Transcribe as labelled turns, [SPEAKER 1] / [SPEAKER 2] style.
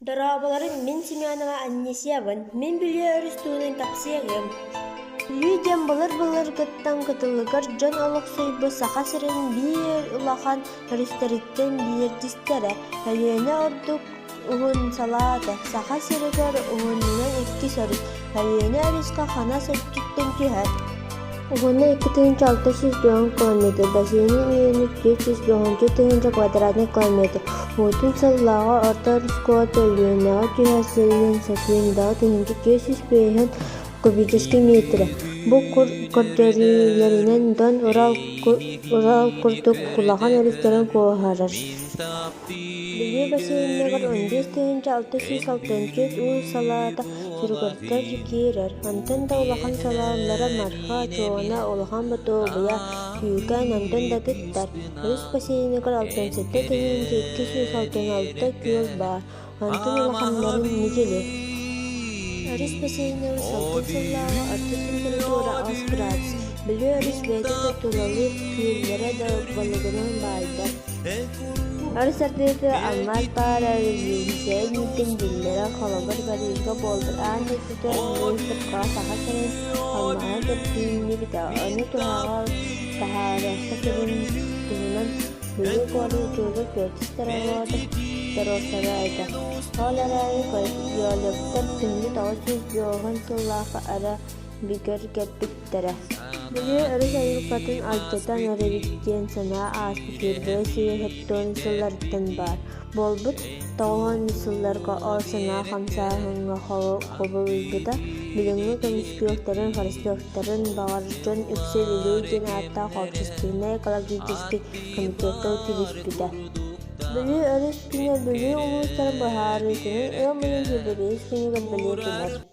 [SPEAKER 1] Дорабаларын мен Семенова Аннесьевын, мен біле өрістуінің тапсиягым. Лүйден бұлыр гыттан кытылыгар жон олық сөйбі сақа сірін бейер улахан өрістеріттен бейердістері. Әліені ордық ұғын салады. Сақа сірігар ұғынынан екі сөріс. Әліені өрісқа қана сөйттіктен түйер. Угунна 2600 км, бассейни үйені 590 квадратный километр. Отын саллаға орта русского төлуенеға түйәсілген сәкуендағы түйінді 250 кубический метрі. Бұл көрдерілерінен дон Урал күрдік құлаған өрістерін көғарыр. Біле бассейнегір 15,660 үй салада сүргірттер жекерер. Антын да улахан салалары марха, чоғына улахан бұты бұя күйікен антын да түттер. Өріс бассейнегір 67,266 күйіл бар. Антын улаханларын негелі. Өріс бассейнегір салтын саллаға арты температура 6 градус. Біле өріс бәйді тұтылалы күйілері да балығының байды. Örüs ardıydı almaz para rüzgâr mümkün dillere kalabar barıga boldur. Anne tutu üniversite saha senin almaya gittiğini bir daha onu tuhağa taharasta senin tuhunan büyük oru çocuk yetiştiren vardı. Terosaraydı. Olarayı yoluktan tümlü tavsiz yoğun sıllafa ara bigar gepiktere. Bugün örüs ayıpatın altıdan öğretken sana aspitir ve siyahatton sıllardan var. Bolbut tağın sıllarga olsana hamsahınga qobuldu da bilingi komisyokların farslokların bağırcan yükseliği gen hatta xalqistine ekologический komiteti tibisbide. Bugün örüs güne bugün uluslar baharı günü ömrün sebebiyes günü gölbeliye